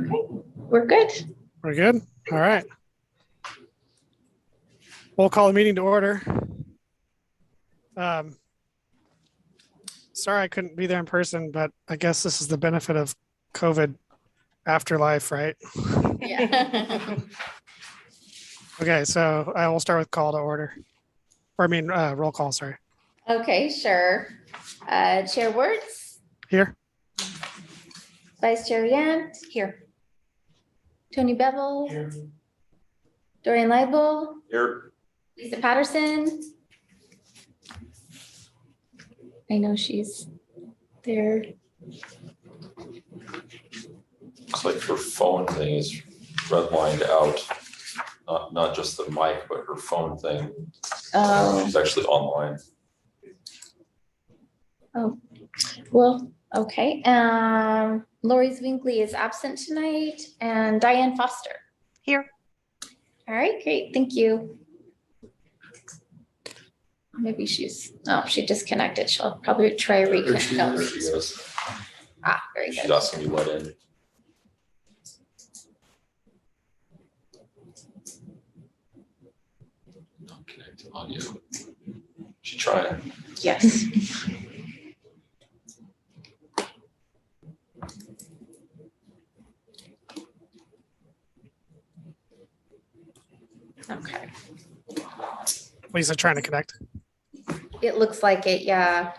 Okay, we're good. We're good. All right. We'll call the meeting to order. Sorry I couldn't be there in person, but I guess this is the benefit of COVID afterlife, right? Yeah. Okay, so I will start with call to order. Or I mean, roll call, sorry. Okay, sure. Chair Wertz, Here. Vice Chair Yant, here. Tony Bevel, Here. Dorian Leibel, Here. Lisa Patterson. I know she's there. Looks like her phone thing is redlined out. Not just the mic, but her phone thing. She's actually online. Oh, well, okay. Lori Zwingley is absent tonight, and Diane Foster. Here. All right, great, thank you. Maybe she disconnected. She'll probably try There reconnect. No. she is. Ah, very She's good. asking you what in. Not connected audio. She tried. Yes. Okay. Lisa trying to connect. It looks like it, yeah.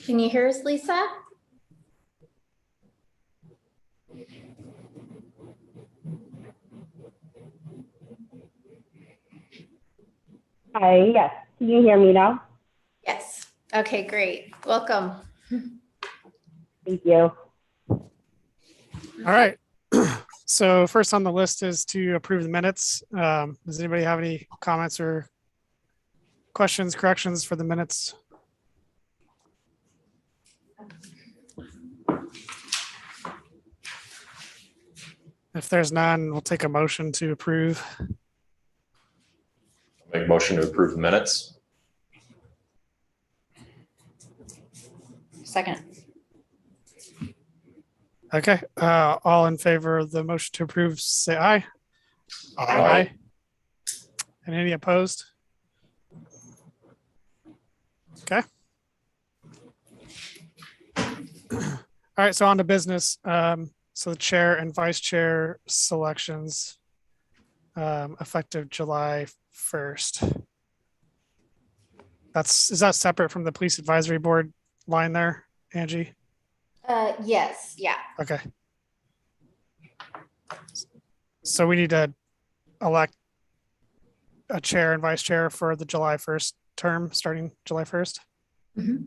Can you hear us, Lisa? Hi, yes. Can you hear me now? Yes. Okay, great. Welcome. Thank you. All right. So first on the list is to approve the minutes. Does anybody have any comments or questions, corrections for the minutes? If there's none, we'll take a motion to approve. Make motion to approve the minutes. Second. Okay, all in favor of the motion to approve, say aye. Aye. And any opposed? Okay. All right, so on to business. So the chair and vice chair selections effective July 1st. Is that separate from the police advisory board line there, Angie? Yes, yeah. Okay. So we need to elect a chair and vice chair for the July 1st term, starting July 1st. Mhm.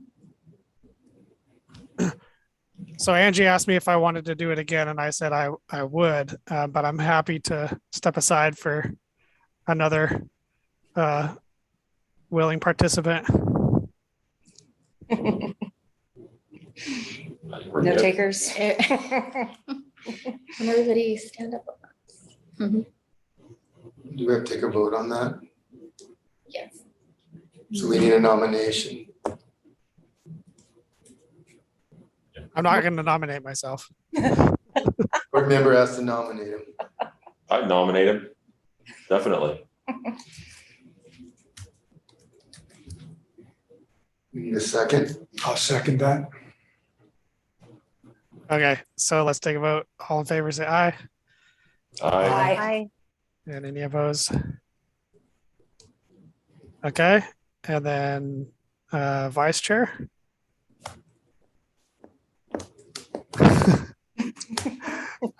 So Angie asked me if I wanted to do it again, and I said I would, but I'm happy to step aside for another willing participant. No takers. Everybody stand up. Mhm. Do we have to take a vote on that? Yes. So we need a nomination. I'm not going to nominate myself. Board member has to nominate him. I'd nominate him. Definitely. We need a second. I'll second that. Okay, so let's take a vote. All in favor, say aye. Aye. Hi. And any opposed? Okay, and then vice chair.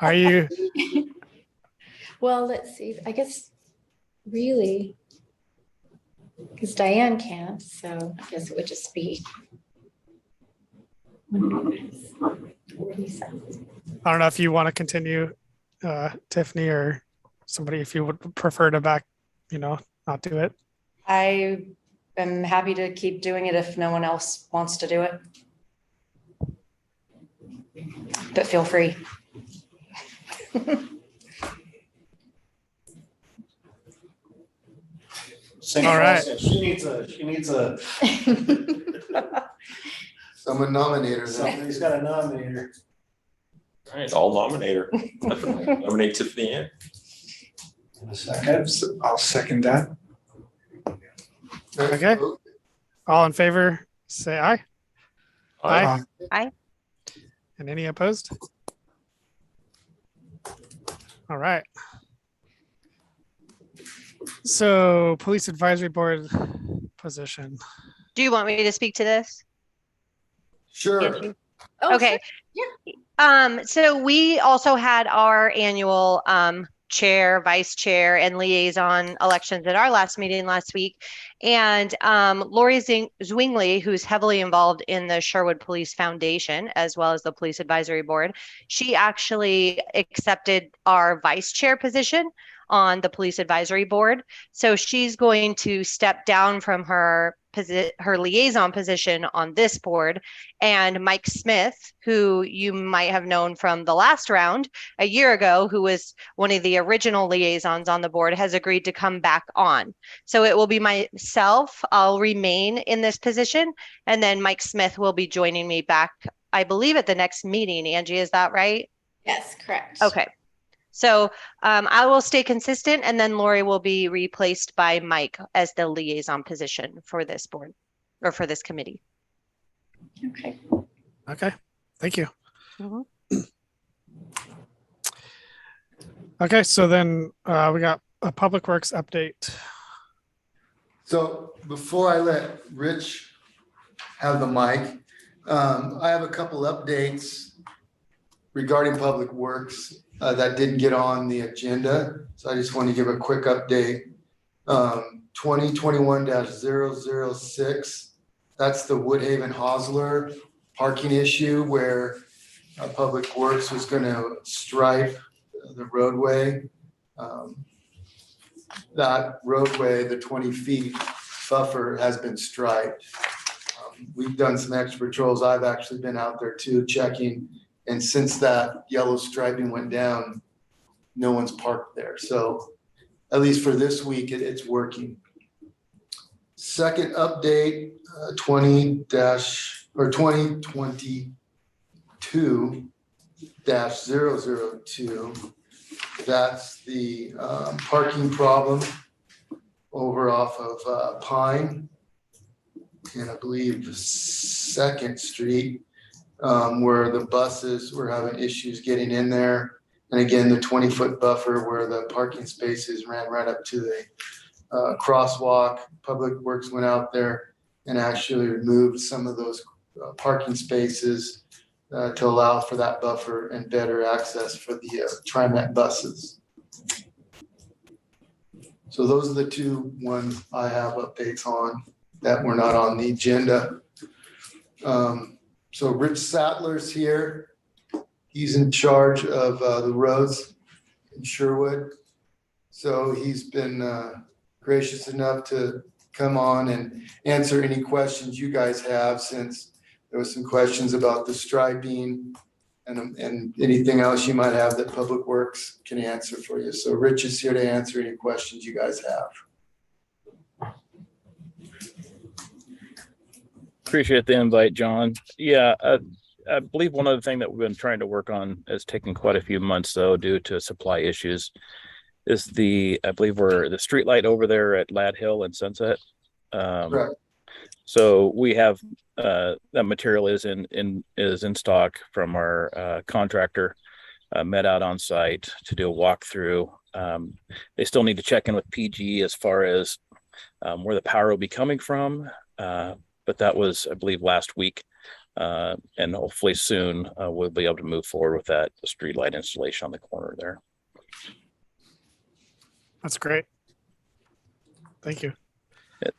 Are you? Well, let's see. I guess really, because Diane can't, so I guess it would just be Lisa. I don't know if you want to continue, Tiffany, or somebody, if you would prefer to not do it. I am happy to keep doing it if no one else wants to do it. But feel free. All right. She needs a, Someone nominate her then. somebody's got to nominate her. All right, I'll nominate her. Nominate Tiffany in. In a second. I'll second that. Okay. All in favor, say aye. Aye. Aye. And any opposed? All right. So police advisory board position. Do you want me to speak to this? Sure. Angie? Oh, Okay. sure. So we also had our annual chair, vice chair, and liaison elections at our last meeting last week. And Lori Zwingli, who's heavily involved in the Sherwood Police Foundation, as well as the Police Advisory Board, she actually accepted our vice chair position on the Police Advisory Board. So she's going to step down from her liaison position on this board. And Mike Smith, who you might have known from the last round a year ago, who was one of the original liaisons on the board, has agreed to come back on. So it will be myself. I'll remain in this position. And then Mike Smith will be joining me back, I believe, at the next meeting. Angie, is that right? Yes, correct. Okay. So I will stay consistent, and then Lori will be replaced by Mike as the liaison position for this board or for this committee. Okay. Okay. Thank you. Mhm. Okay. So then we got a public works update. So before I let Rich have the mic, I have a couple updates regarding Public Works that didn't get on the agenda. So I just want to give a quick update. 2021-006, that's the Woodhaven Hosler parking issue where Public Works was going to stripe the roadway. That roadway, the 20 feet buffer has been striped. We've done some extra patrols. I've actually been out there too, checking. And since that yellow striping went down, no one's parked there. So at least for this week, it's working. Second update, 2022-002. That's the parking problem over off of Pine and I believe Second Street, where the buses were having issues getting in there. And again, the 20-foot buffer where the parking spaces ran right up to the crosswalk. Public Works went out there and actually removed some of those parking spaces to allow for that buffer and better access for the TriMet buses. So those are the two ones I have updates on that were not on the agenda. So Rich Sattler's here. He's in charge of the roads in Sherwood. So he's been gracious enough to come on and answer any questions you guys have, since there was some questions about the striping and anything else you might have that Public Works can answer for you. So Rich is here to answer any questions you guys have. Appreciate the invite, John. Yeah, I believe one other thing that we've been trying to work on is taking quite a few months, though, due to supply issues, is I believe we're the street light over there at Lad Hill and Sunset. Right. So we have that material is in stock from our contractor, met out on site to do a walkthrough. They still need to check in with PG as far as where the power will be coming from. But that was, I believe, last week. And hopefully soon we'll be able to move forward with that street light installation on the corner there. That's great. Thank you.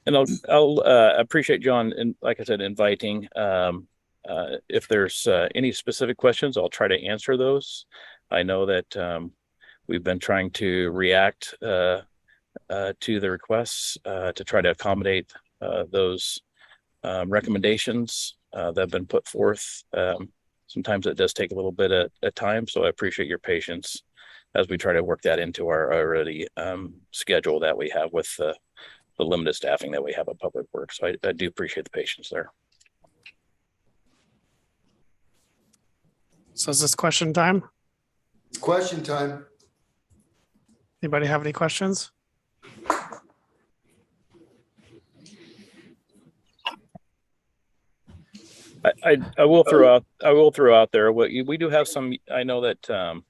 And I'll appreciate John, and like I said, inviting. if there's any specific questions, I'll try to answer those. I know that we've been trying to react to the requests to try to accommodate those recommendations that have been put forth. Sometimes it does take a little bit of time, so I appreciate your patience as we try to work that into our already schedule that we have with the limited staffing that we have at Public Works. So I do appreciate the patience there. So is this question time? It's question time. Anybody have any questions? I will throw out there what we do have some. I know that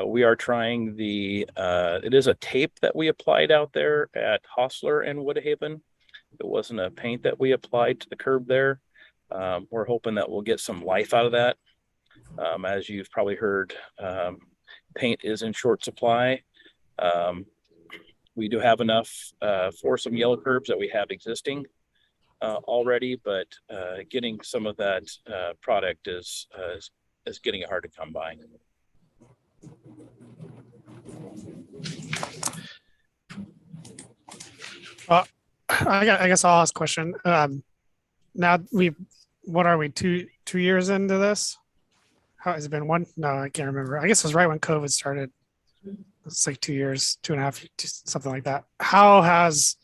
we are trying it is a tape that we applied out there at Hostler and Woodhaven. It wasn't a paint that we applied to the curb there. We're hoping that we'll get some life out of that. As you've probably heard, paint is in short supply. We do have enough for some yellow curbs that we have existing already, but getting some of that product is getting hard to come by. I guess I'll ask a question. Now what are we, two years into this? How has it been? No, I can't remember. I guess it was right when COVID started. It's like 2 years, 2.5, something like that. How has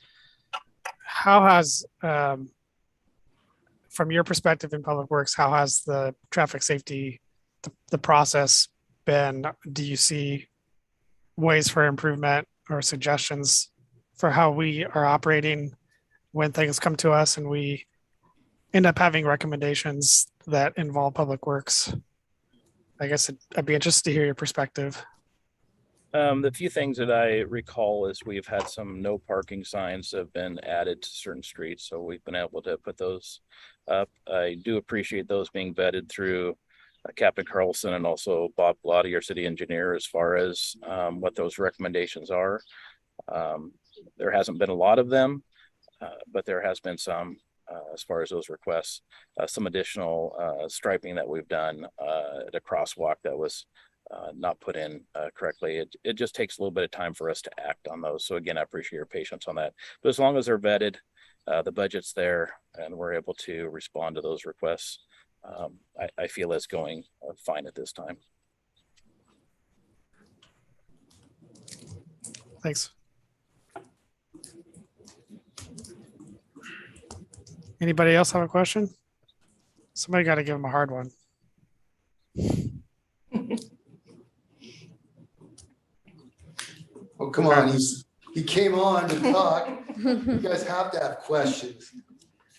from your perspective in Public Works, how has the traffic safety, the process been? Do you see ways for improvement or suggestions for how we are operating when things come to us and we end up having recommendations that involve Public Works? I guess I'd be interested to hear your perspective. The few things that I recall is we've had some no parking signs that have been added to certain streets, so we've been able to put those up. I do appreciate those being vetted through Captain Carlson and also Bob Glotty, our city engineer, as far as what those recommendations are. There hasn't been a lot of them, but there has been some as far as those requests. Some additional striping that we've done at a crosswalk that was not put in correctly. It just takes a little bit of time for us to act on those. So again, I appreciate your patience on that. But as long as they're vetted, the budget's there, and we're able to respond to those requests, I feel it's going fine at this time. Thanks. Anybody else have a question? Somebody got to give him a hard one. Oh, come on, he came on to talk. You guys have to have questions.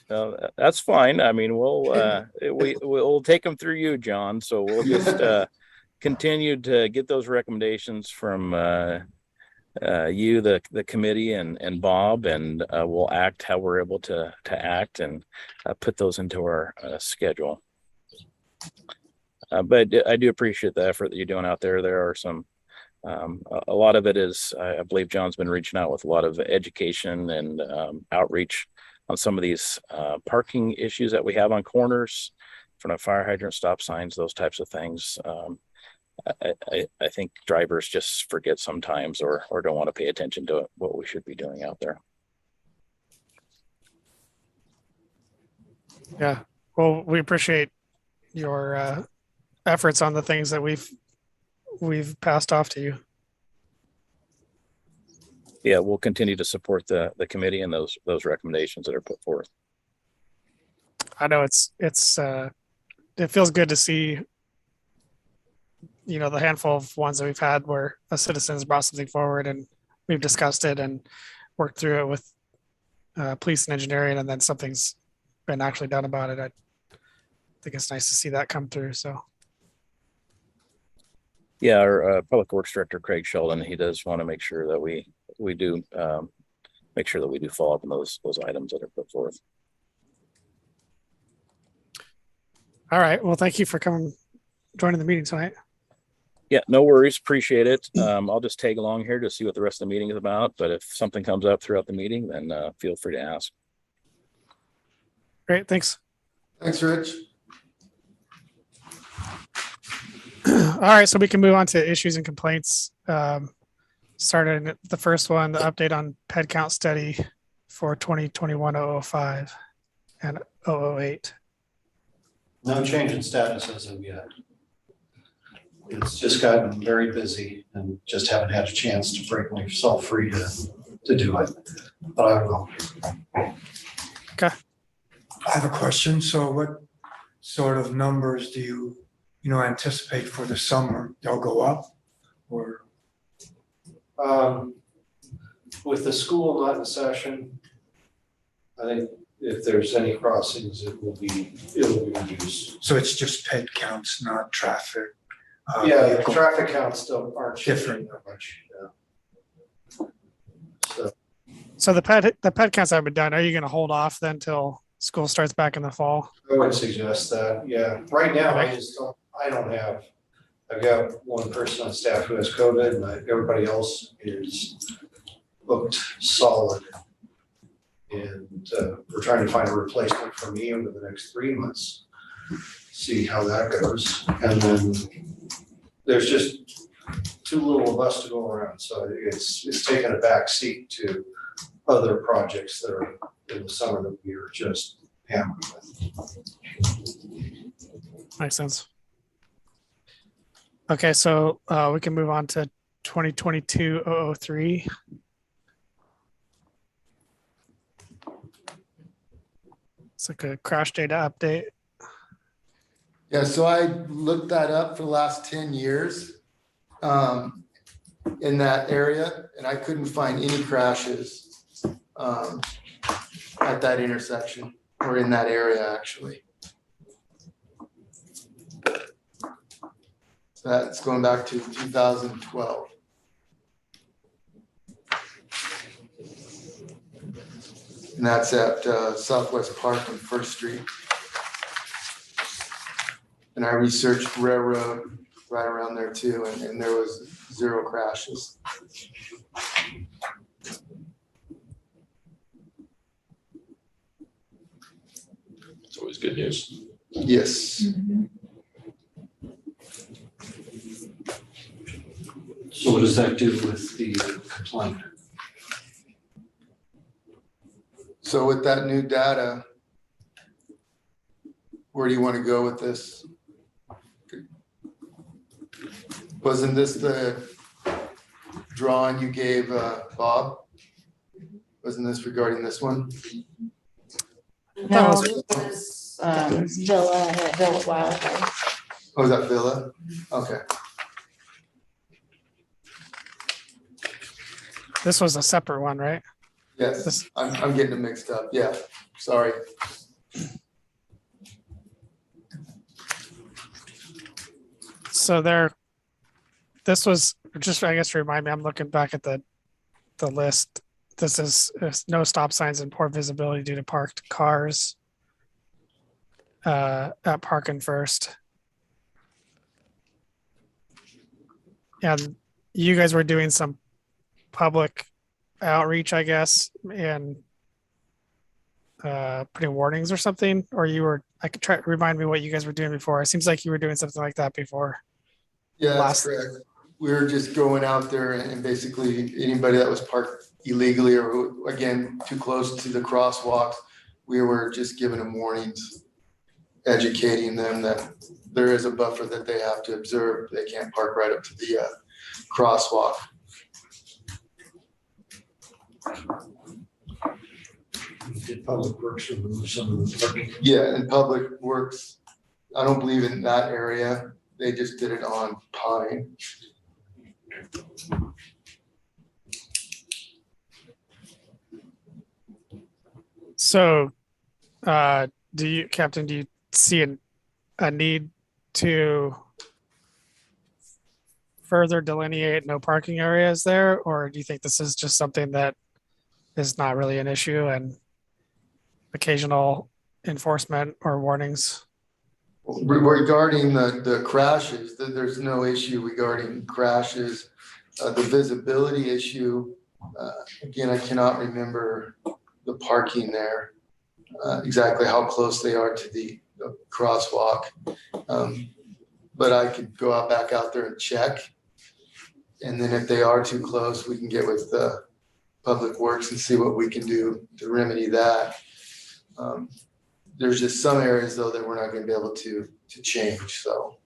That's fine. I mean, we'll take them through you, John. So we'll just continue to get those recommendations from you, the committee, and Bob, and we'll act how we're able to act and put those into our schedule. But I do appreciate the effort that you're doing out there. There are some. A lot of it is, I believe John's been reaching out with a lot of education and outreach on some of these parking issues that we have on corners, in front of fire hydrant, stop signs, those types of things. I think drivers just forget sometimes or don't want to pay attention to what we should be doing out there. Yeah, well, we appreciate your efforts on the things that we've passed off to you. Yeah, we'll continue to support the committee and those recommendations that are put forth. I know it feels good to see, the handful of ones that we've had where a citizen's brought something forward and we've discussed it and worked through it with police and engineering, and then something's been actually done about it. I think it's nice to see that come through. So. Yeah, our Public Works Director, Craig Sheldon, he does want to make sure that we do make sure that we do follow up on those items that are put forth. All right. Well, thank you for joining the meeting tonight. Yeah, no worries. Appreciate it. I'll just tag along here to see what the rest of the meeting is about. But if something comes up throughout the meeting, then feel free to ask. Great. Thanks. Thanks, Rich. All right, so we can move on to issues and complaints. Starting the first one, the update on ped count study for 2021-005 and 008. No change in status as of yet. It's just gotten very busy and just haven't had a chance to break myself free to do it. But I will. I have a question. So what sort of numbers do you anticipate for the summer? They'll go up or? With the school not in session, I think if there's any crossings, it'll be reduced. So it's just ped counts, not traffic? Yeah, the vehicle- traffic counts still aren't Different. changing that much. Yeah. So, So the ped counts haven't been done. Are you going to hold off then till school starts back in the fall? I would suggest that, yeah. Right now, I've got one person on staff who has COVID and everybody else is booked solid. And we're trying to find a replacement for me over the next 3 months, see how that goes. And then there's just too little of us to go around. So it's taken a back seat to other projects that are in the summer that we are just hammering with. Makes sense. Okay, so we can move on to 2022-003. It's like a crash data update. Yeah, so I looked that up for the last 10 years in that area, and I couldn't find any crashes at that intersection or in that area, actually. So that's going back to 2012. And that's at Southwest Park and First Street. And I researched Railroad right around there too, and there was 0 crashes. It's always good news. Yes. So what does that do with the complaint? So with that new data, where do you want to go with this? Wasn't this the drawing you gave Bob? Wasn't this regarding this one? No, it was, Villa Wildlife. Oh, is that Villa? Okay. This was a separate one, right? Yes, I'm getting it mixed up. Yeah, sorry. So this was just, I guess, to remind me, I'm looking back at the list. This is no stop signs and poor visibility due to parked cars at Park and First. And you guys were doing some public outreach, I guess, and putting warnings or something, or I could try remind me what you guys were doing before. It seems like you were doing something like that before. Yeah, that's correct. We were just going out there and basically anybody that was parked illegally or who, again, too close to the crosswalks, we were just giving them warnings, educating them that there is a buffer that they have to observe. They can't park right up to the crosswalk. Did Public Works remove some of the parking? Yeah, and Public Works, I don't believe in that area. They just did it on Pine. So, Captain, do you see a need to further delineate no parking areas there, or do you think this is just something that is not really an issue and occasional enforcement or warnings? Regarding the crashes, there's no issue regarding crashes. The visibility issue, again, I cannot remember the parking there, exactly how close they are to the crosswalk. but I could go out back out there and check. And then if they are too close, we can get with the Public Works and see what we can do to remedy that. There's just some areas though that we're not gonna be able to change, so.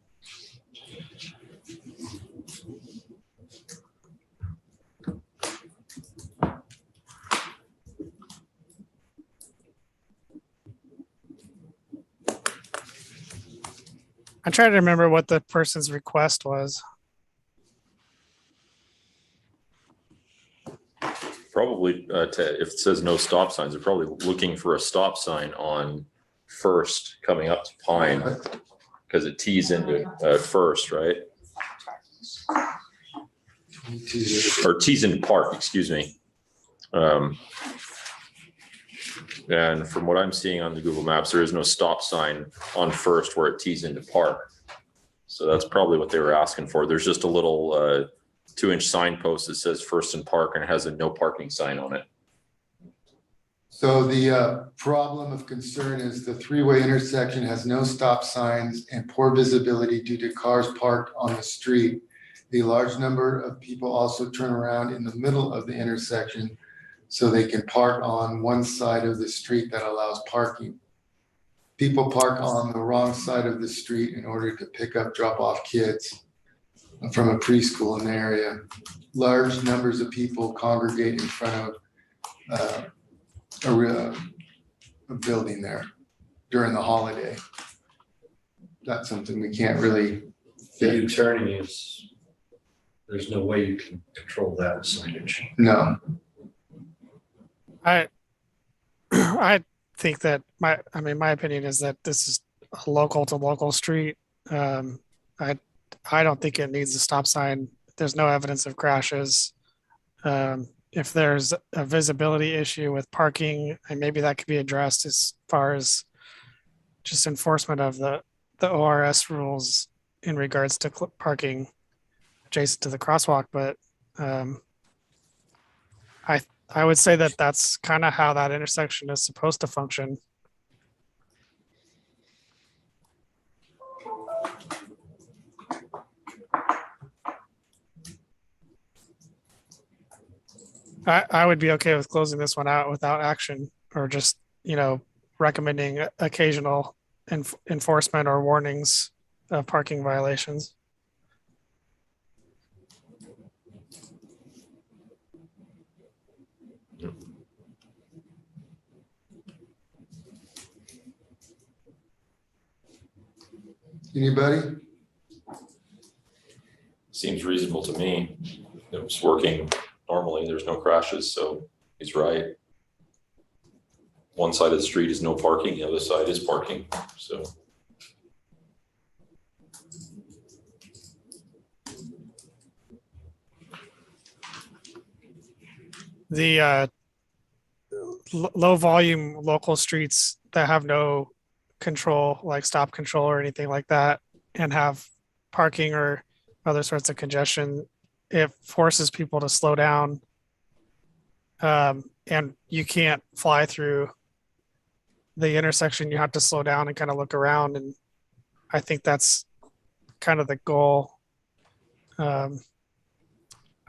I'm trying to remember what the person's request was. Probably, if it says no stop signs, they're probably looking for a stop sign on First coming up to Pine, because it tees into First, right? Or tees into Park, excuse me. And from what I'm seeing on the Google Maps, there is no stop sign on First where it tees into Park. So that's probably what they were asking for. There's just a little 2-inch signpost that says First and Park, and it has a no parking sign on it. So the problem of concern is the three-way intersection has no stop signs and poor visibility due to cars parked on the street. A large number of people also turn around in the middle of the intersection so they can park on one side of the street that allows parking. People park on the wrong side of the street in order to pick up, drop off kids from a preschool in the area. Large numbers of people congregate in front of a building there during the holiday. That's something we can't really The fix. U-turning is, there's no way you can control that with signage. No, I think that my opinion is that this is a local to local street. I don't think it needs a stop sign. There's no evidence of crashes. If there's a visibility issue with parking, and maybe that could be addressed as far as just enforcement of the ORS rules in regards to parking adjacent to the crosswalk. But I would say that that's kind of how that intersection is supposed to function. I would be okay with closing this one out without action, or just, recommending occasional enforcement or warnings of parking violations. anybody? Seems reasonable to me. It was working normally. There's no crashes, so he's right. One side of the street is no parking, the other side is parking, so. The low volume local streets that have no control, like stop control or anything like that, and have parking or other sorts of congestion, it forces people to slow down. And you can't fly through the intersection. You have to slow down and kind of look around. And I think that's kind of the goal. I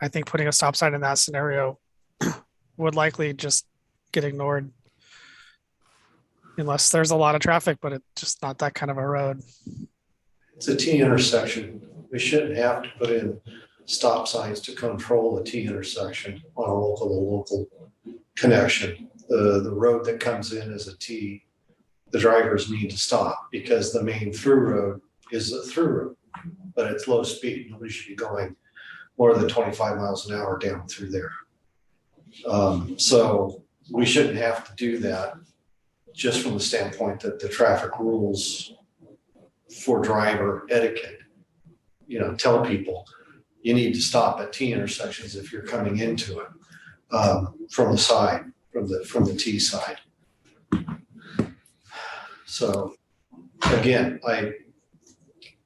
think putting a stop sign in that scenario would likely just get ignored unless there's a lot of traffic, but it's just not that kind of a road. It's a T intersection. We shouldn't have to put in stop signs to control the T intersection on a local to local connection. The road that comes in as a T, the drivers need to stop because the main through road is a through road, but it's low speed. Nobody should be going more than 25 miles an hour down through there. So we shouldn't have to do that, just from the standpoint that the traffic rules for driver etiquette, tell people you need to stop at T intersections if you're coming into it from the side, from the T side. So again,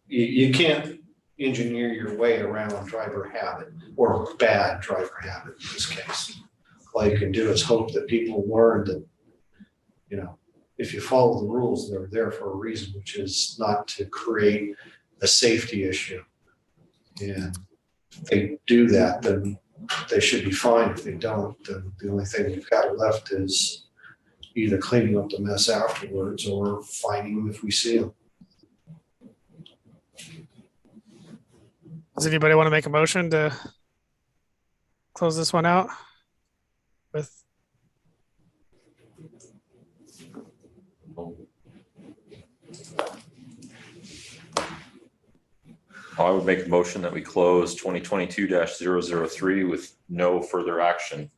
you can't engineer your way around driver habit or bad driver habit in this case. All you can do is hope that people learn that, if you follow the rules, they're there for a reason, which is not to create a safety issue. And if they do that, then they should be fine. If they don't, then the only thing we've got left is either cleaning up the mess afterwards or finding them if we see them. Does anybody want to make a motion to close this one out with? I would make a motion that we close 2022-003 with no further action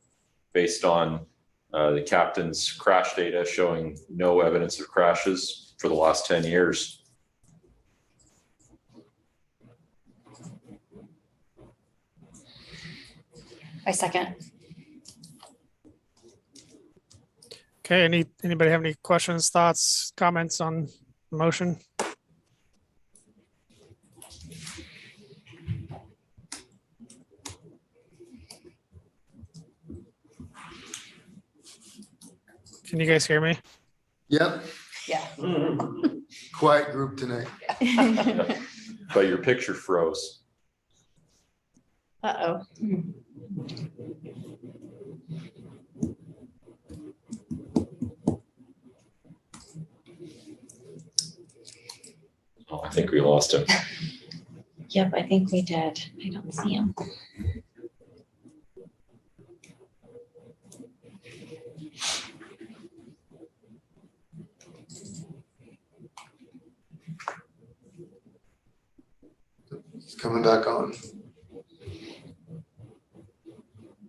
based on the captain's crash data showing no evidence of crashes for the last 10 years. I second. Okay, anybody have any questions, thoughts, comments on the motion? Can you guys hear me? Yep, Yeah. quiet group tonight. But your picture froze. Uh-oh. Oh, I think we lost him. Yep, I think we did. I don't see him. It's coming back on.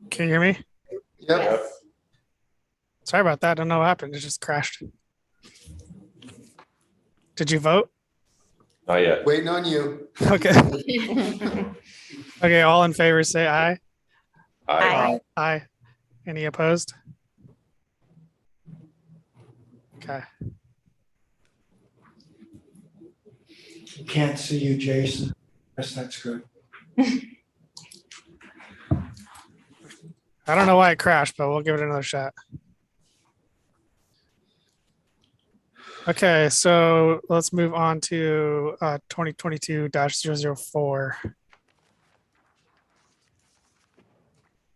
Can you hear me? Yep, Sorry about that. I don't know what happened. It just crashed. Did you vote? Not yet. waiting on you. Okay. Okay, all in favor, say aye. Aye. Aye. Any opposed? Okay. Can't see you, Jason. Yes, that's good. I don't know why it crashed, but we'll give it another shot. Okay, so let's move on to 2022-004.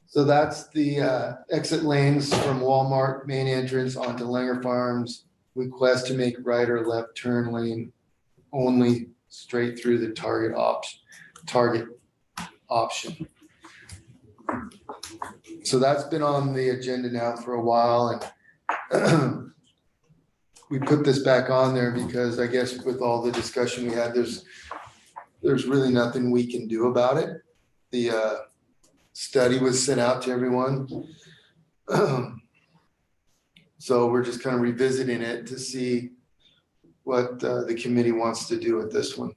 So that's the exit lanes from Walmart main entrance onto Langer Farms. Request to make right or left turn lane only straight through the target option. So that's been on the agenda now for a while, and we put this back on there because I guess with all the discussion we had, there's really nothing we can do about it. The study was sent out to everyone. So we're just kind of revisiting it to see what the committee wants to do with this one.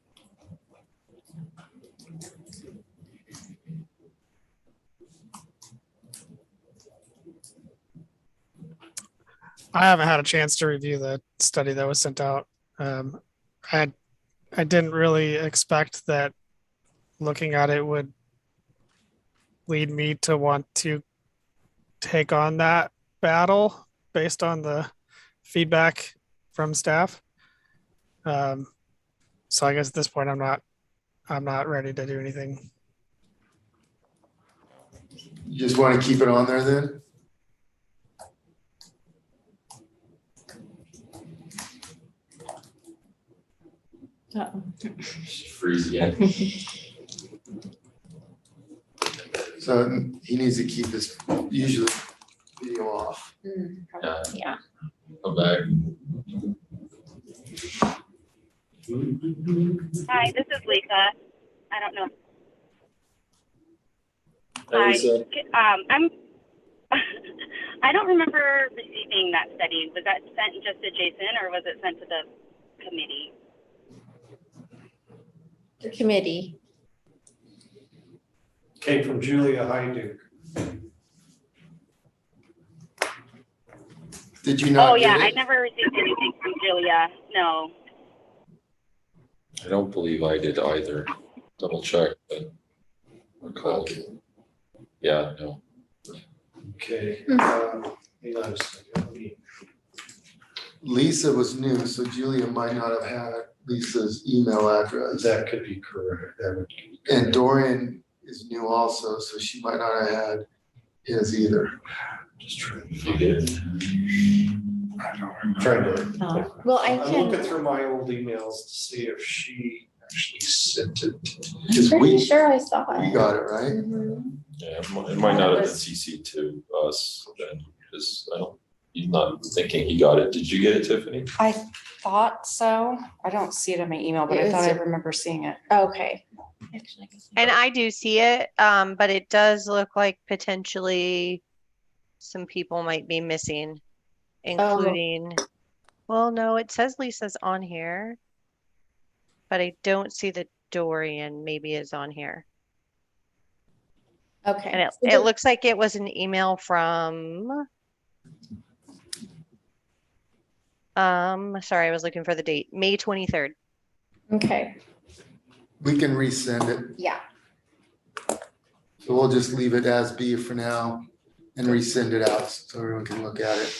I haven't had a chance to review the study that was sent out. I didn't really expect that looking at it would lead me to want to take on that battle based on the feedback from staff. So I guess at this point, I'm not ready to do anything. You just want to keep it on there then? Uh-oh. Freeze again. So he needs to keep his usually video off. Yeah. Come back. Hi, this is Lisa. I don't know. Hi, Lisa. I'm, I don't remember receiving that study. Was that sent just to Jason or was it sent to the committee? The committee. Came from Julia Hyduke. Did you not Oh, yeah, get I it? never received anything from Julia. No. I don't believe I did either. Double check, but recall. Okay. Yeah, no. Okay. Hang on a second. Let me- Lisa was new, so Julia might not have had it. Lisa's email address. That could be correct. That would. And Dorian is new also, so she might not have had his either. Just trying to You find get it. it? I don't remember. Trying to. Oh, well, I I'm looking can, through my old emails to see if she actually sent it. I'm pretty sure I saw We it. got it, right? Mhm. Yeah, it might not have been CC to us then, because he's not thinking he got it. Did you get it, Tiffany? I thought so. I don't see it in my email, but I thought I remember seeing it. Okay. Actually, I can see And it. I do see it, but it does look like potentially some people might be missing, including, well, no, it says Lisa's on here, but I don't see that Dorian maybe is on here. Okay. And So it looks like it was an email from, sorry, I was looking for the date, May 23rd. Okay, We can resend it. yeah. So we'll just leave it as B for now and resend it out so everyone can look at it.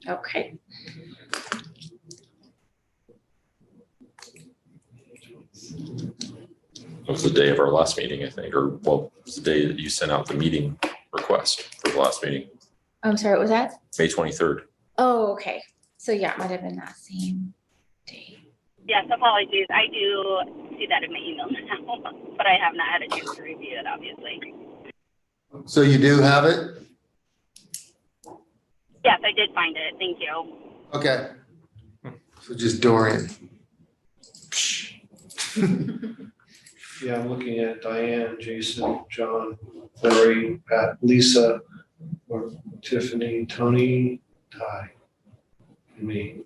Okay. It was the day of our last meeting, I think, or well, it was the day that you sent out the meeting request for the last meeting, I'm sorry, what was that? May 23rd. Oh, okay. So yeah, it might have been that same day. Yes, apologies. I do see that in my email now, but I have not had a chance to review it, obviously. So you do have it? Yes, I did find it. Thank you. Okay. So just Dorian. Yeah, I'm looking at Diane, Jason, John, Larry, Pat, Lisa, or Tiffany, Tony, Ty, and me.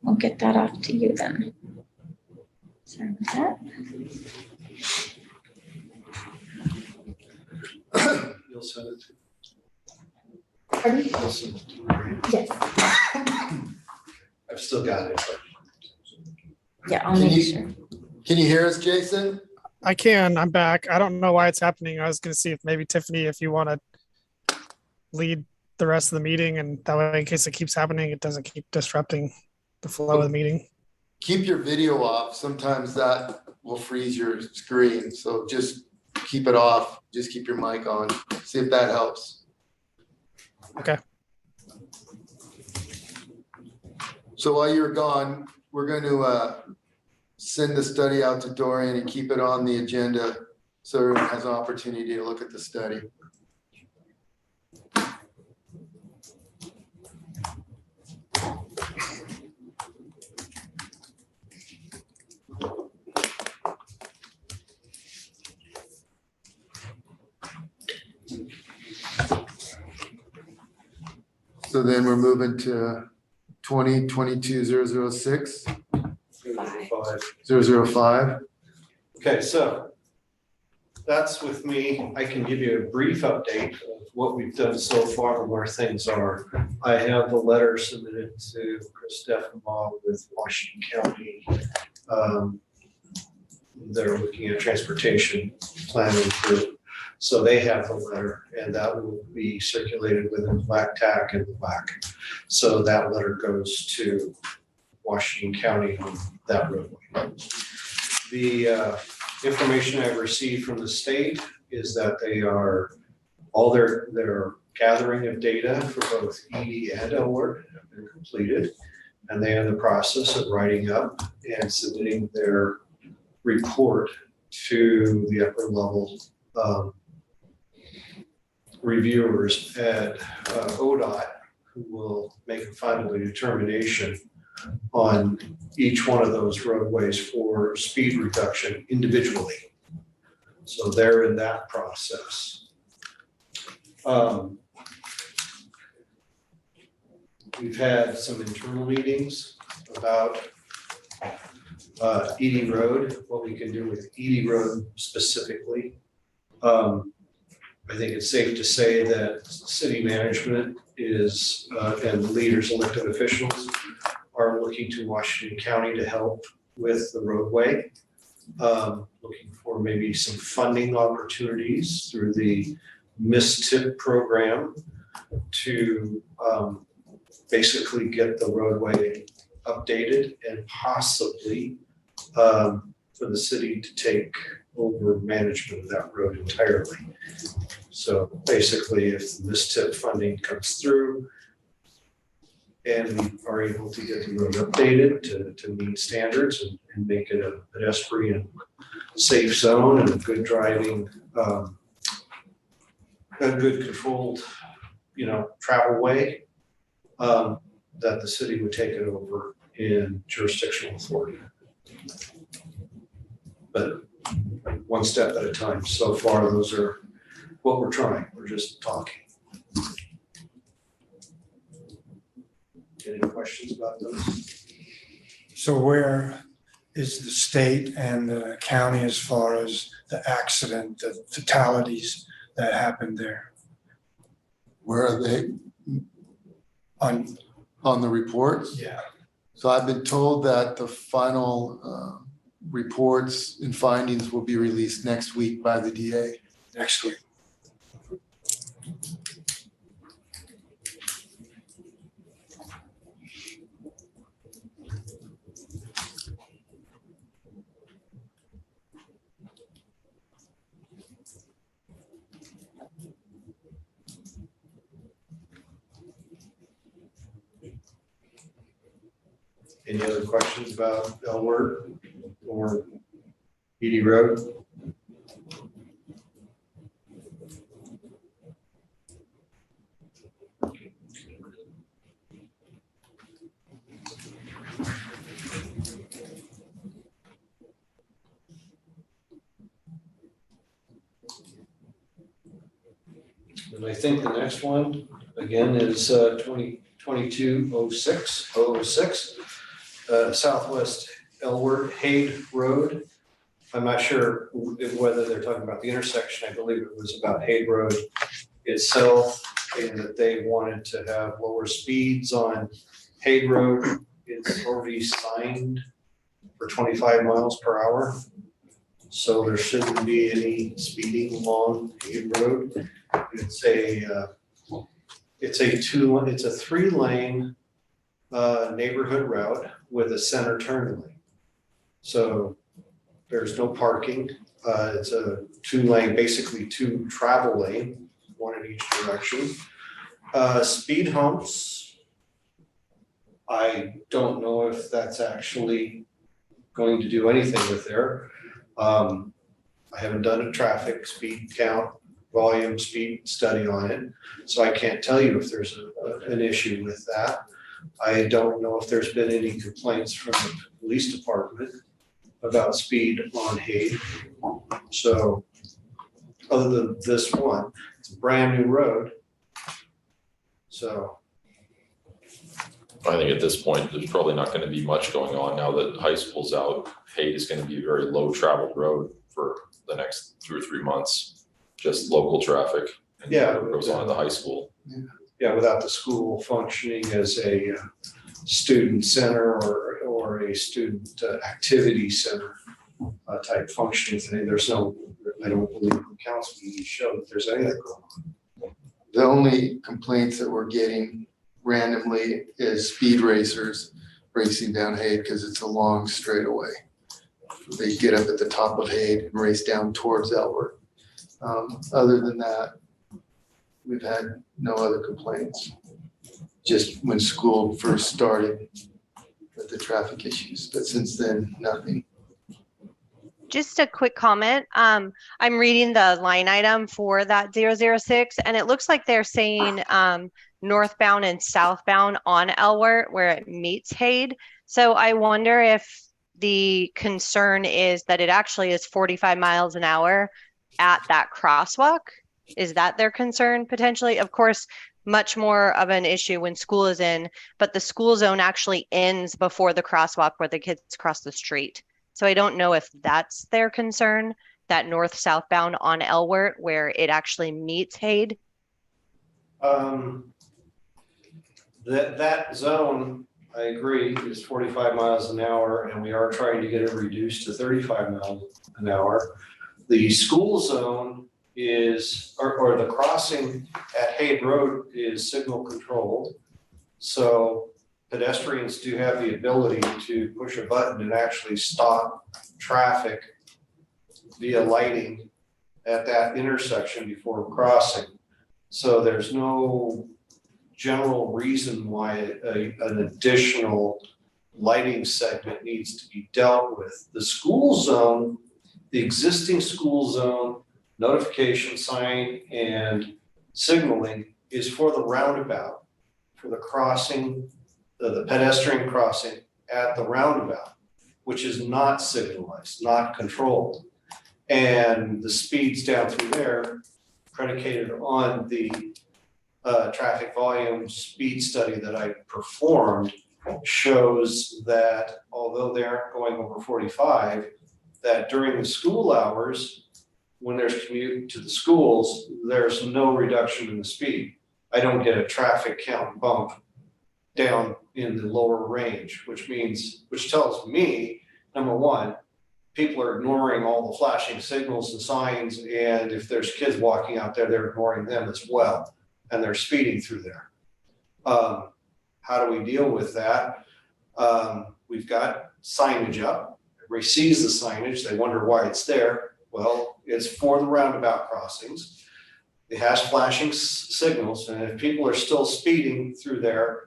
We'll get that off to you then. Sorry about that. You'll send it to. Pardon? You'll send it to me, right? Yes. I've still got it, but Yeah, I'll Can make you- sure. Can you hear us, Jason? I'm back. I don't know why it's happening. I was gonna see if maybe Tiffany, if you want to lead the rest of the meeting, and that way, in case it keeps happening, it doesn't keep disrupting the flow of the meeting. Keep your video off. Sometimes that will freeze your screen. So just keep it off. Just keep your mic on. See if that helps. Okay. So while you're gone, we're going to send the study out to Dorian and keep it on the agenda so everyone has an opportunity to look at the study. So then we're moving to 2022-006, 5. 005. Okay, so that's with me. I can give you a brief update of what we've done so far and where things are. I have the letter submitted to Chris Steffenbaugh with Washington County. They're looking at transportation planning group. So they have the letter and that will be circulated within Black TAC and Black. So that letter goes to Washington County on that roadway. The information I've received from the state is that they are, all their gathering of data for both ED and LWORD have been completed. And they are in the process of writing up and submitting their report to the upper level reviewers at ODOT, who will make a final determination on each one of those roadways for speed reduction individually. So they're in that process. We've had some internal meetings about Edie Road, what we can do with Edie Road specifically. I think it's safe to say that city management is, and leaders, elected officials are looking to Washington County to help with the roadway. Looking for maybe some funding opportunities through the mistip program to basically get the roadway updated and possibly for the city to take over management of that road entirely. So basically, if the mistip funding comes through and we are able to get the road updated to meet standards and make it a pedestrian safe zone and a good driving, a good controlled, travel way, that the city would take it over in jurisdictional authority. But one step at a time. So far, those are what we're trying. We're just talking. Any questions about those? So where is the state and the county as far as the accident, the fatalities that happened there? Where are they on the reports? Yeah. So I've been told that the final reports and findings will be released next week by the DA. Next week. Any other questions about Elward or Edie Road? And I think the next one, again, is 2022-06, Southwest Elward Hade Road. I'm not sure whether they're talking about the intersection. I believe it was about Hade Road itself, and that they wanted to have lower speeds on Hade Road. It's already signed for 25 miles per hour. So there shouldn't be any speeding along Hade Road. It's a 3-lane neighborhood route with a center turn lane. So there's no parking. It's a 2-lane, basically 2 travel lane, 1 in each direction. Speed humps, I don't know if that's actually going to do anything with there. I haven't done a traffic speed count, volume speed study on it, so I can't tell you if there's an issue with that. I don't know if there's been any complaints from the police department about speed on Hade. So other than this one, it's a brand new road. So I think at this point, there's probably not going to be much going on now that high school's out. Hade is going to be a very low traveled road for the next 2 or 3 months, just local traffic. And yeah, it goes on at the high school. Yeah, without the school functioning as a student center or a student activity center type functioning thing, there's no, I don't believe the council meeting showed that there's any of that going on. The only complaints that we're getting randomly is speed racers racing down Hade because it's a long straightaway. They get up at the top of Hade and race down towards Elward. Other than that, we've had no other complaints. Just when school first started with the traffic issues, but since then, nothing. Just a quick comment. I'm reading the line item for that 006, and it looks like they're saying northbound and southbound on Elward where it meets Hade. So I wonder if the concern is that it actually is 45 miles an hour at that crosswalk. Is that their concern potentially? Of course, much more of an issue when school is in, but the school zone actually ends before the crosswalk where the kids cross the street. So I don't know if that's their concern, that north-southbound on Elward where it actually meets Hade. That zone, I agree, is 45 miles an hour, and we are trying to get it reduced to 35 miles an hour. The school zone or the crossing at Haid Road is signal controlled. So pedestrians do have the ability to push a button and actually stop traffic via lighting at that intersection before crossing. So there's no general reason why an additional lighting segment needs to be dealt with. The school zone, the existing school zone, notification sign and signaling is for the roundabout, for the crossing, the pedestrian crossing at the roundabout, which is not signalized, not controlled. And the speeds down through there predicated on the traffic volume speed study that I performed shows that although they aren't going over 45, that during the school hours, when there's commute to the schools, there's no reduction in the speed. I don't get a traffic count bump down in the lower range, which tells me, number one, people are ignoring all the flashing signals and signs, and if there's kids walking out there, they're ignoring them as well, and they're speeding through there. How do we deal with that? We've got signage up. Everybody sees the signage. They wonder why it's there. Well, it's for the roundabout crossings. It has flashing signals, and if people are still speeding through there,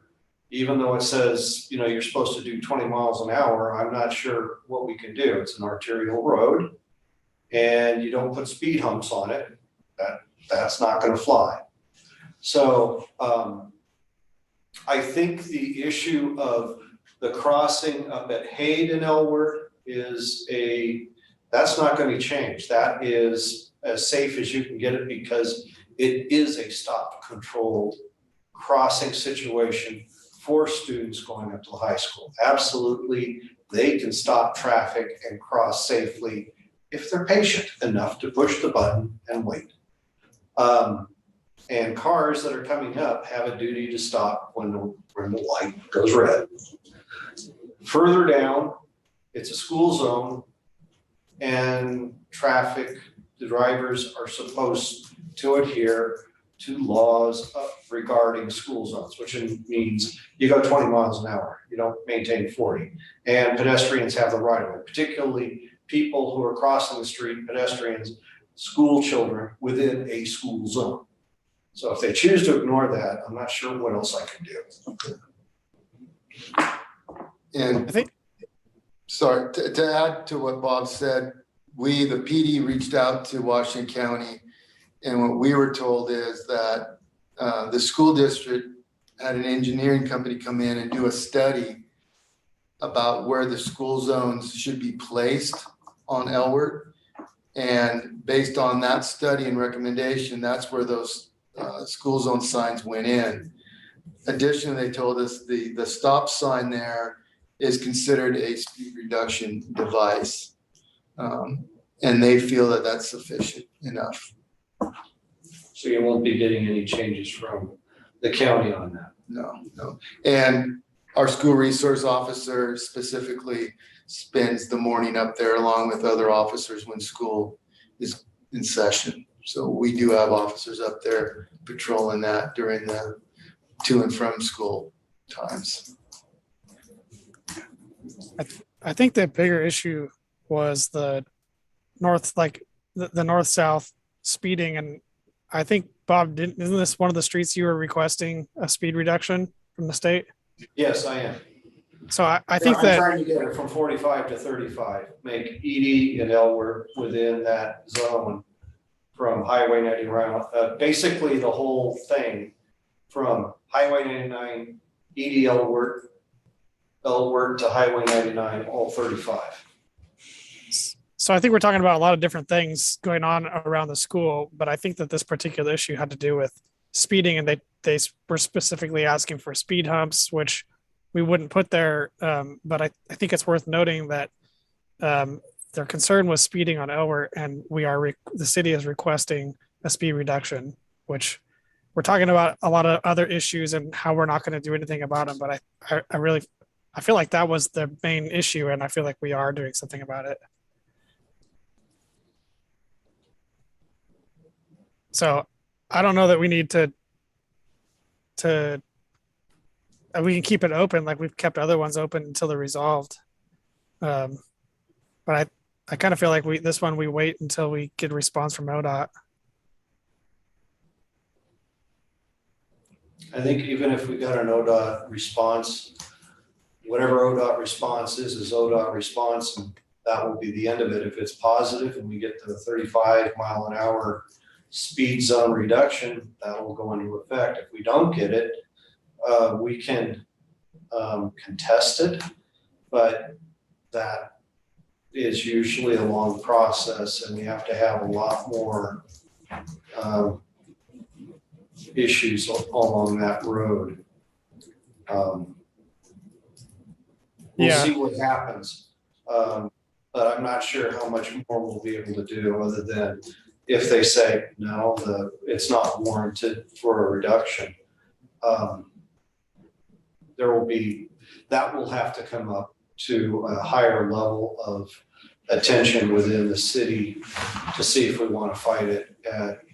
even though it says, you're supposed to do 20 miles an hour, I'm not sure what we can do. It's an arterial road, and you don't put speed humps on it. That's not going to fly. So I think the issue of the crossing up at Haid and Elwood that's not going to be changed. That is as safe as you can get it because it is a stop controlled crossing situation for students going up to the high school. Absolutely, they can stop traffic and cross safely if they're patient enough to push the button and wait. And cars that are coming up have a duty to stop when the light goes red. Further down, it's a school zone, and the drivers are supposed to adhere to laws regarding school zones, which means you go 20 miles an hour, you don't maintain 40. And pedestrians have the right of way, particularly people who are crossing the street, pedestrians, school children within a school zone. So if they choose to ignore that, I'm not sure what else I can do. And I think, sorry, to add to what Bob said, the PD reached out to Washington County, and what we were told is that the school district had an engineering company come in and do a study about where the school zones should be placed on Elwood. And based on that study and recommendation, that's where those school zone signs went in. Additionally, they told us the stop sign there is considered a speed reduction device. And they feel that that's sufficient enough. So you won't be getting any changes from the county on that? No. And our school resource officer specifically spends the morning up there along with other officers when school is in session. So we do have officers up there patrolling that during the to and from school times. I think the bigger issue was the north-south speeding. And I think, Bob, isn't this one of the streets you were requesting a speed reduction from the state? Yes, I am. So I think I'm trying to get it from 45 to 35, make Edie and Elwood within that zone from Highway 90 around. Basically the whole thing from Highway 99, Edie, Elwood to Highway 99, all 35. So I think we're talking about a lot of different things going on around the school, but I think that this particular issue had to do with speeding, and they were specifically asking for speed humps, which we wouldn't put there. But I think it's worth noting that their concern was speeding on Elwood, and the city is requesting a speed reduction, which we're talking about a lot of other issues and how we're not going to do anything about them. But I feel like that was the main issue, and I feel like we are doing something about it. So I don't know that we need to we can keep it open like we've kept other ones open until they're resolved. But I kind of feel like this one we wait until we get a response from ODOT. I think even if we got an ODOT response, whatever ODOT response is ODOT response, and that will be the end of it. If it's positive and we get to the 35 mile an hour speed zone reduction, that will go into effect. If we don't get it, we can contest it, but that is usually a long process, and we have to have a lot more issues along that road. We'll see what happens, but I'm not sure how much more we'll be able to do other than if they say, no, it's not warranted for a reduction. That will have to come up to a higher level of attention within the city to see if we want to fight it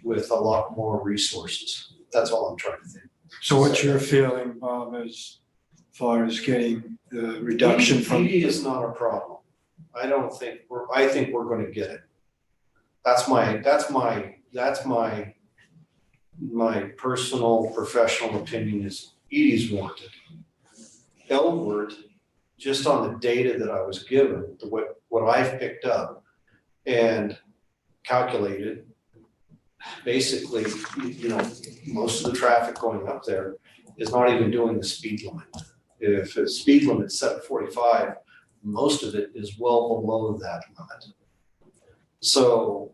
with a lot more resources. That's all I'm trying to think. So what's your feeling, Bob, as far as getting the reduction from? ED is not a problem. I think we're going to get it. That's my personal professional opinion is ED's warranted. Elwood, just on the data that I was given, what I've picked up and calculated, basically, most of the traffic going up there is not even doing the speed limit. If the speed limit is set at 45, most of it is well below that limit. So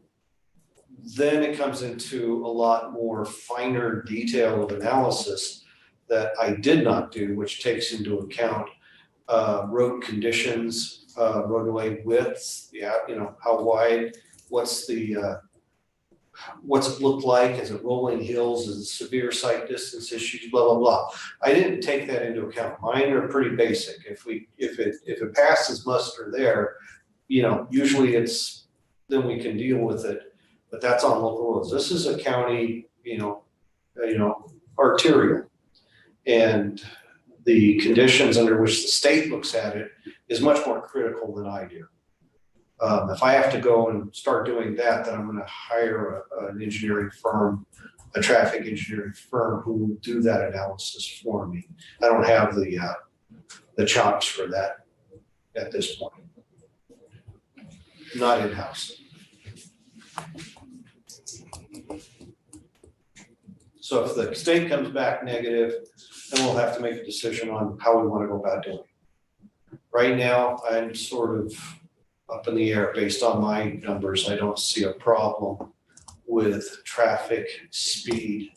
then it comes into a lot more finer detail of analysis that I did not do, which takes into account road conditions, roadway widths, how wide, what's it look like? Is it rolling hills? Is it severe sight distance issues? Blah, blah, blah. I didn't take that into account. Mine are pretty basic. If it passes muster there, usually then we can deal with it, but that's on local roads. This is a county, arterial, and the conditions under which the state looks at it is much more critical than I do. If I have to go and start doing that, then I'm going to hire an engineering firm, a traffic engineering firm who will do that analysis for me. I don't have the chops for that at this point. Not in-house. So if the state comes back negative, then we'll have to make a decision on how we want to go about doing it. Right now, I'm sort of up in the air based on my numbers. I don't see a problem with traffic speed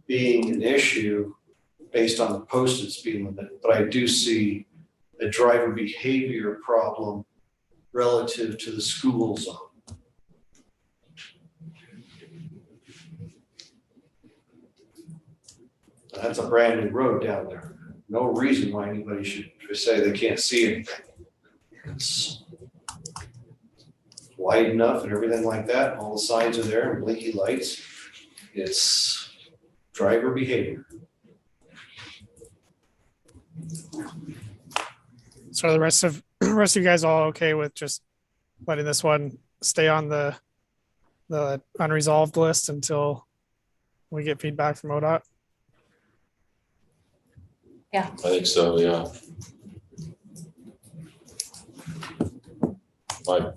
being an issue based on the posted speed limit, but I do see a driver behavior problem relative to the school zone. That's a brand new road down there. No reason why anybody should say they can't see anything. It's wide enough and everything like that. All the signs are there and blinky lights. It's driver behavior. So the rest of you guys all okay with just letting this one stay on the unresolved list until we get feedback from ODOT? I think so, yeah.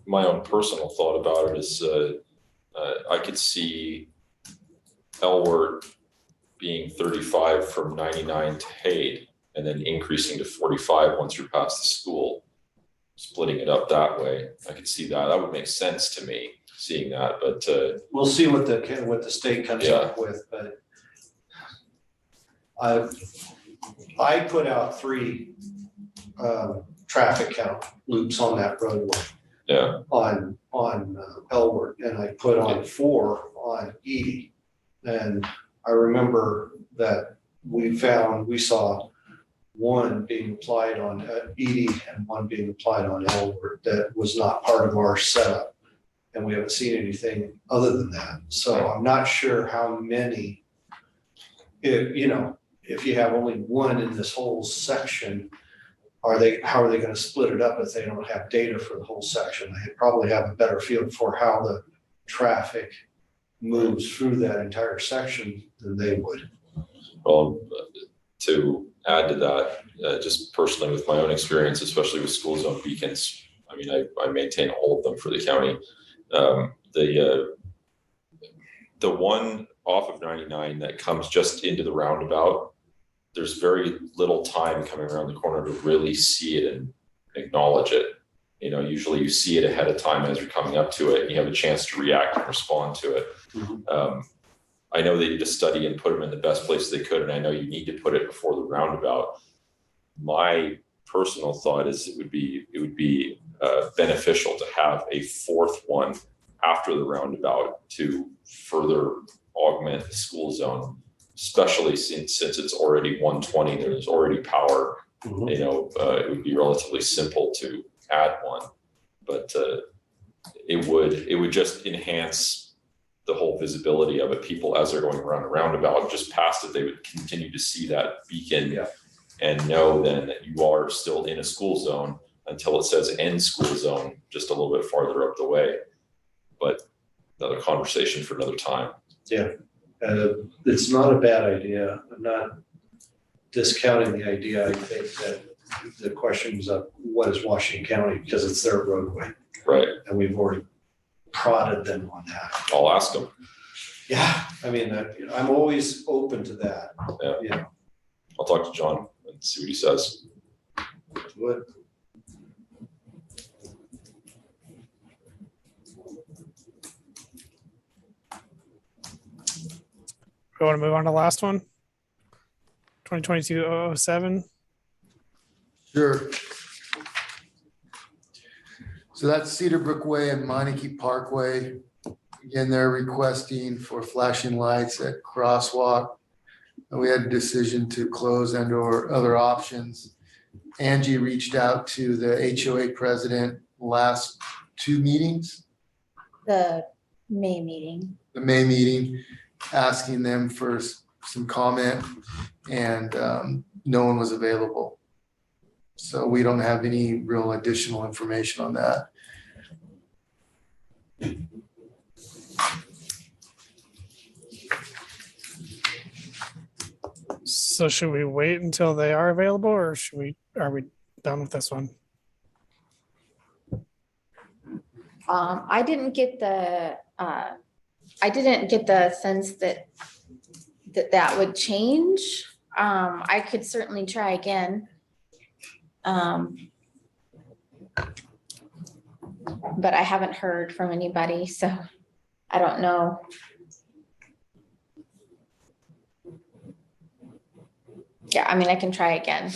My own personal thought about it is I could see Elward being 35 from 99 to Haid and then increasing to 45 once you're past the school, splitting it up that way. I could see that. That would make sense to me, seeing that, but we'll see what the state comes up with, but I put out 3 traffic count loops on that roadway. Yeah. On Elward, and I put on 4 on Edie. And I remember that we saw 1 being applied on Edie and 1 being applied on Elward that was not part of our setup. And we haven't seen anything other than that. So I'm not sure how many, if you have only one in this whole section, how are they gonna split it up if they don't have data for the whole section? They probably have a better feel for how the traffic moves through that entire section than they would. Well, to add to that, just personally with my own experience, especially with school zone beacons, I mean, I maintain all of them for the county. The one off of 99 that comes just into the roundabout, there's very little time coming around the corner to really see it and acknowledge it. Usually you see it ahead of time as you're coming up to it and you have a chance to react and respond to it. Mm-hmm. I know they did a study and put them in the best place they could, and I know you need to put it before the roundabout. My personal thought is it would be beneficial to have a fourth one after the roundabout to further augment the school zone, especially since it's already 120, there's already power. Mm-hmm. It would be relatively simple to add one, but it would just enhance the whole visibility of it. People, as they're going around a roundabout just past it, they would continue to see that beacon. Yeah. And know then that you are still in a school zone until it says end school zone just a little bit farther up the way. But another conversation for another time. Yeah, it's not a bad idea. I'm not discounting the idea. I think that the question is what is Washington County, because it's their roadway. Right. And we've already prodded them on that. I'll ask them. Yeah, I mean, I'm always open to that. Yeah. I'll talk to John and see what he says. What? We want to move on to the last one? 2022-007. Sure. So that's Cedar Brook Way and Meineke Parkway. Again, they're requesting for flashing lights at crosswalk. And we had a decision to close and/or other options. Angie reached out to the HOA president last two meetings. The May meeting, asking them for some comment, and no one was available. So we don't have any real additional information on that. So should we wait until they are available, or are we done with this one? I didn't get the sense that would change. I could certainly try again. But I haven't heard from anybody, so I don't know. Yeah, I mean, I can try again.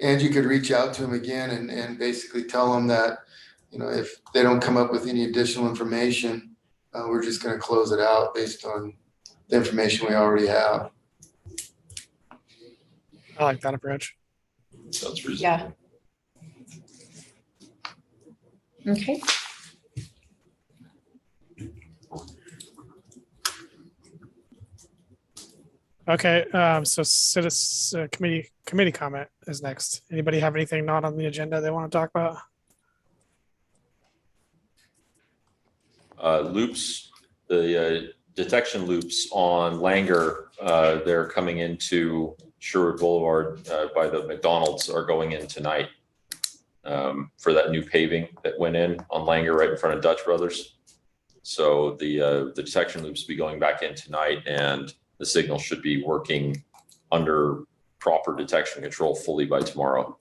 Angie could reach out to him again and basically tell him that, if they don't come up with any additional information, we're just going to close it out based on the information we already have. I like that approach. Sounds reasonable. Yeah. Okay. Okay, so citizen committee comment is next. Anybody have anything not on the agenda they want to talk about? Loops, the detection loops on Langer, they're coming into Sherwood Boulevard by the McDonald's, are going in tonight for that new paving that went in on Langer right in front of Dutch Brothers. So the detection loops will be going back in tonight, and the signal should be working under proper detection control fully by tomorrow.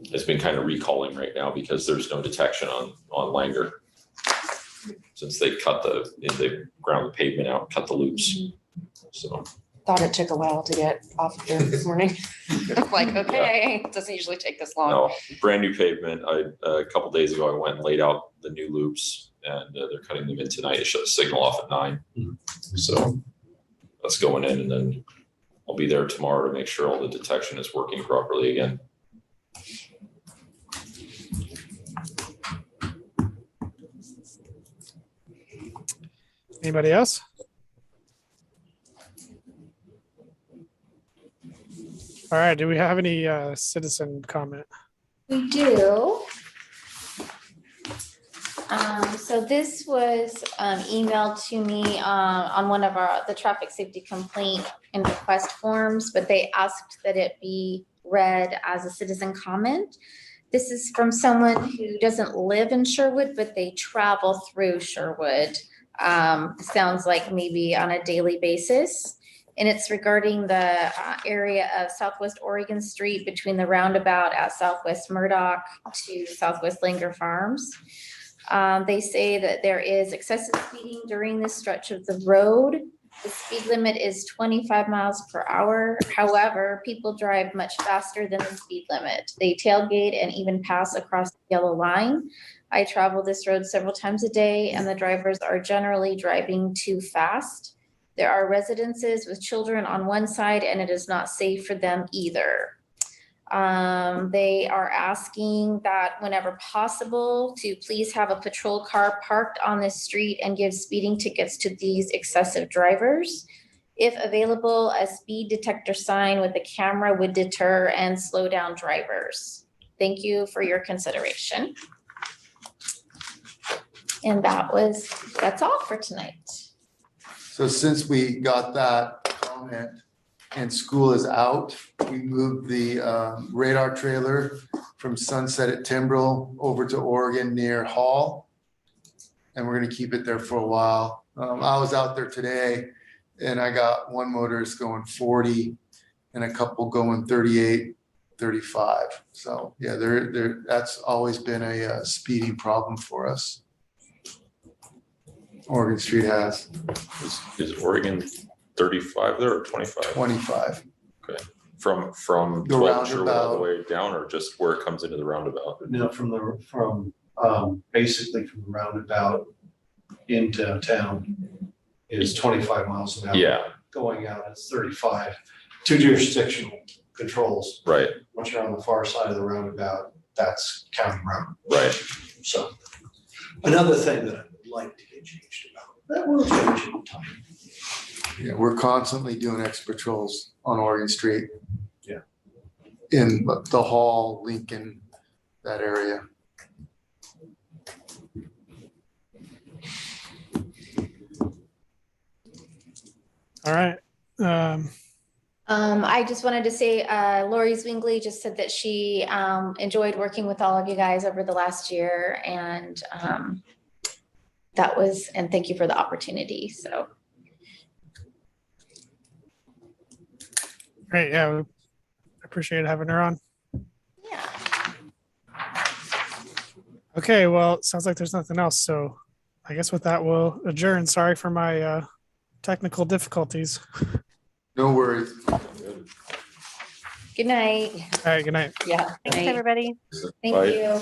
It's been kind of recalling right now because there's no detection on Langer since they ground the pavement out, cut the loops. So Thought it took a while to get off of there this morning. Like, okay, it doesn't usually take this long. no, brand new pavement. A couple days ago, I went and laid out the new loops, and they're cutting them in tonight to shut the signal off at 9. So that's going in, and then I'll be there tomorrow to make sure all the detection is working properly again. Anybody else? All right, do we have any citizen comment? We do. So this was emailed to me on one of the traffic safety complaint and request forms, but they asked that it be read as a citizen comment. This is from someone who doesn't live in Sherwood, but they travel through Sherwood. Sounds like maybe on a daily basis. And it's regarding the area of Southwest Oregon Street between the roundabout at Southwest Murdoch to Southwest Langer Farms. They say that there is excessive speeding during this stretch of the road. The speed limit is 25 miles per hour. However, people drive much faster than the speed limit. They tailgate and even pass across the yellow line. I travel this road several times a day, and the drivers are generally driving too fast. There are residences with children on one side, and it is not safe for them either. They are asking that whenever possible to please have a patrol car parked on this street and give speeding tickets to these excessive drivers. If available, a speed detector sign with a camera would deter and slow down drivers. Thank you for your consideration. And that's all for tonight. So since we got that comment and school is out, we moved the radar trailer from Sunset at Timbrel over to Oregon near Hall. And we're gonna keep it there for a while. I was out there today and I got one motorist going 40 and a couple going 38, 35. So yeah, that's always been a speeding problem for us. Oregon Street has. Is Oregon 35 there or 25? 25. Okay. From The 12 Sherwood all the roundabout. way down, or just where it comes into the roundabout? No, basically from the roundabout into town is 25 miles an hour. Yeah, Going out, it's 35. Two jurisdictional controls. right, Once you're on the far side of the roundabout, that's county road. right. So another thing that I would like to get changed about, that will change in time. Yeah, we're constantly doing X patrols on Oregon Street. Yeah. In the Hall, Lincoln, that area. All right. I just wanted to say, Lori Zwingli just said that she enjoyed working with all of you guys over the last year, and and thank you for the opportunity. So. Great. Yeah, we appreciate having her on. Yeah. Okay, well, it sounds like there's nothing else. So I guess with that, we'll adjourn. Sorry for my technical difficulties. No worries. Good night. All right, good night. Yeah. Thanks, everybody. Thank Bye. you.